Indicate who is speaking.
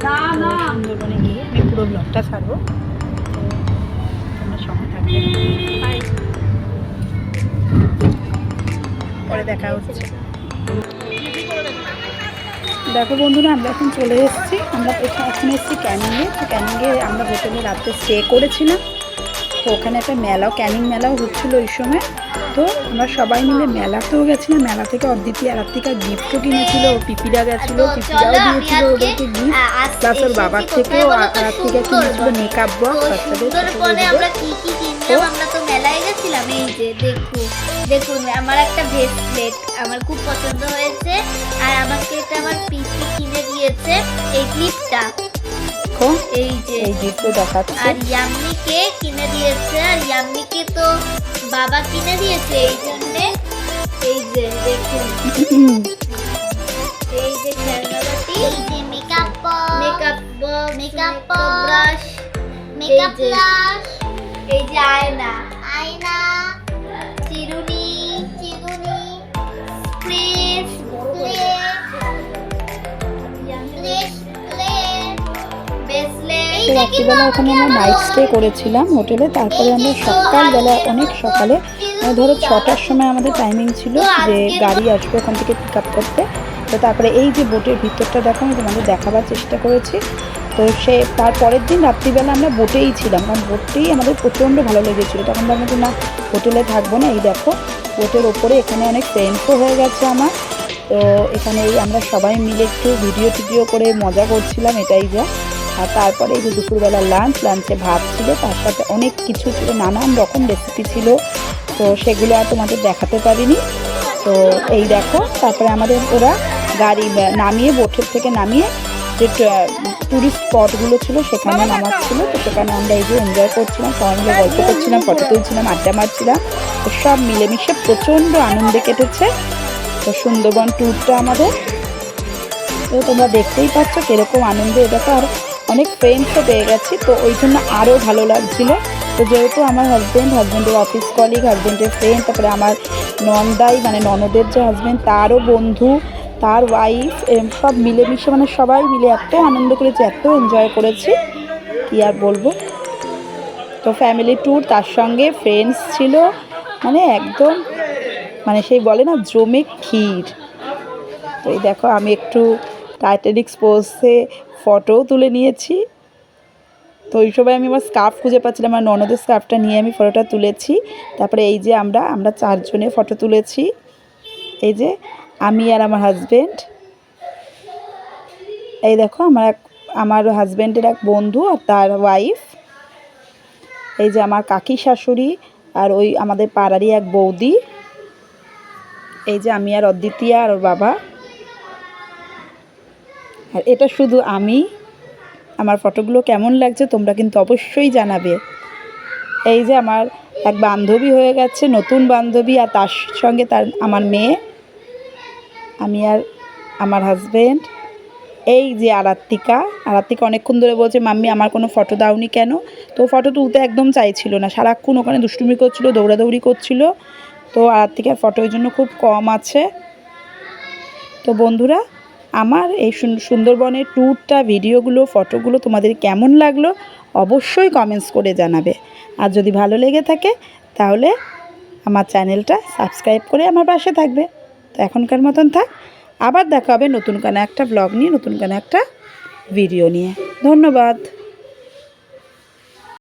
Speaker 1: সুন্দরবনে গিয়ে আমি পুরো ব্লগটা ছাড়বো, তোমার সঙ্গে থাকবে, পরে দেখা হচ্ছে। দেখো বন্ধুরা, আমরা এখন চলে এসেছি, আমরা এখন এসেছি ক্যানিংয়ে। তো ক্যানিংয়ে আমরা হোটেলে রাত্রে স্টে করেছিলাম। তো ওখানে একটা মেলাও, ক্যানিং মেলাও হচ্ছিলো ওই সময়। তো আমরা সবাই মিলে মেলাতেও গেছিলাম। মেলা থেকে অদ্বিতীয় আরাত্রিকা গিফটও কিনেছিল, পিপিরা গেছিলো, পিপিরাও দিয়েছিল ওদেরকে গিফট, প্লাস ওর বাবার থেকেও আরাত্রিকা কিনেছিল মেকআপ বক্স বাচ্চাদের।
Speaker 2: আমরা কি কি কিনলাম, আমরা তো মেলায় গেছিলাম। এই যে দেখুন আমার একটা ভেসলেট আমার খুব পছন্দ হয়েছে, আর আমাকে এটা আমার পিসি কিনে দিয়েছে এই ক্লিপটা। এই যে
Speaker 1: এই গিফটও দেখাচ্ছে।
Speaker 2: আর ইয়াম্মিকে কিনে দিয়েছে, আর ইয়াম্মিকে তো বাবা কিনে দিয়েছে এই জন্য। এই যে দেখুন, এই যে খেলনাবাটি, এই যে মেকআপ ব্রাশ, মেকআপ ব্রাশ, এই যে আয়না, চিরুনি,
Speaker 1: রাত্রিবেলা ওখানে আমরা নাইট স্টে করেছিলাম হোটেলে। তারপরে আমরা সকালবেলা, অনেক সকালে, ধরো 6টার সময় আমাদের টাইমিং ছিল যে গাড়ি আসবে ওখান থেকে পিক আপ করতে। তো তারপরে এই যে বোটের ভিতরটা দেখো, আমি তোমাদের দেখাবার চেষ্টা করেছি। তো তারপরের দিন রাত্রিবেলা আমরা বোটেই ছিলাম, কারণ বোটটাই আমাদের প্রচণ্ড ভালো লেগেছিলো। তখন ভাবলাম যে না, হোটেলে থাকবো না। এই দেখো বোটের ওপরে এখানে অনেক ফ্রেন্ডসও হয়ে গেছে আমার। তো এখানে আমরা সবাই মিলে একটু ভিডিও করে মজা করছিলাম, এটাই যা। আর তারপরে এই যে দুপুরবেলা লাঞ্চে ভাত ছিল, তার সাথে অনেক কিছু ছিল, নানান রকম রেসিপি ছিল। তো সেগুলো আর তোমাদের দেখাতে পারিনি। তো এই দেখো, তারপরে আমাদের ওরা গাড়ি নামিয়ে, বোটের থেকে নামিয়ে যে টুরিস্ট স্পটগুলো ছিল সেখানে নামাচ্ছিল। তো সেখানে আমরা এই যে এনজয় করছিলাম, সবাই মিলে গল্প করছিলাম, ফটো তুলছিলাম, আড্ডা মারছিলাম। তো সব মিলেমিশে প্রচণ্ড আনন্দে কেটেছে তো সুন্দরবন ট্যুরটা আমাদের। তো তোমরা দেখতেই পাচ্ছ কীরকম আনন্দে, এটা আর অনেক ফ্রেন্ডসও পেয়ে গেছি, তো ওই জন্য আরও ভালো লাগছিলো। তো যেহেতু আমার হাজব্যান্ডের অফিস কলিগ, হাজব্যান্ডের ফ্রেন্ড, তারপরে আমার নন্দাই মানে ননদের যে হাজব্যান্ড তারও বন্ধু, তার ওয়াইফ, সব মিলেমিশে মানে সবাই মিলে এত আনন্দ করেছি, এত এনজয় করেছি, কী আর বলবো। তো ফ্যামিলি ট্যুর, তার সঙ্গে ফ্রেন্ডস ছিল, মানে একদম মানে সেই বলে না জমে ক্ষীর। তো এই দেখো, আমি একটু টাইটানিক পোজে ফটোও তুলে নিয়েছি। তো ওই সময় আমি আমার স্কার্ফ খুঁজে পাচ্ছিলাম, আমার ননদের স্কার্ফটা নিয়ে আমি ফটোটা তুলেছি। তারপরে এই যে আমরা 4জনে ফটো তুলেছি, এই যে আমি আর আমার হাজব্যান্ড। এই দেখো আমার হাজব্যান্ডের এক বন্ধু আর তার ওয়াইফ। এই যে আমার কাকি শাশুড়ি আর ওই আমাদের পাড়ারই এক বৌদি। এই যে আমি আর অদ্বিতীয়া আর ওর বাবা। আর এটা শুধু আমি। আমার ফটোগুলো কেমন লাগছে তোমরা কিন্তু অবশ্যই জানাবে। এই যে আমার এক বান্ধবী হয়ে গেছে, নতুন বান্ধবী, আর তার সঙ্গে আমার মেয়ে, আমি আর আমার হাজব্যান্ড। এই যে আরাত্রিকা অনেকক্ষণ ধরে বলছে মাম্মি আমার কোনো ফটো দাওনি কেন। তো ফটো তুলতে একদম চাইছিল না, সারাক্ষণ ওখানে দুষ্টুমি করছিল, দৌড়াদৌড়ি করছিল। তো আরাত্রিকার ফটো ওই জন্য খুব কম আছে। তো বন্ধুরা, আমার এই সুন্দরবনের ট্যুরটা, ভিডিওগুলো, ফটোগুলো তোমাদের কেমন লাগলো অবশ্যই কমেন্টস করে জানাবে। আর যদি ভালো লেগে থাকে তাহলে আমার চ্যানেলটা সাবস্ক্রাইব করে আমার পাশে থাকবে। তো এখনকার মতন থাক, আবার দেখা হবে নতুন কোনো একটা ব্লগ নিয়ে, নতুন কোনো একটা ভিডিও নিয়ে। ধন্যবাদ।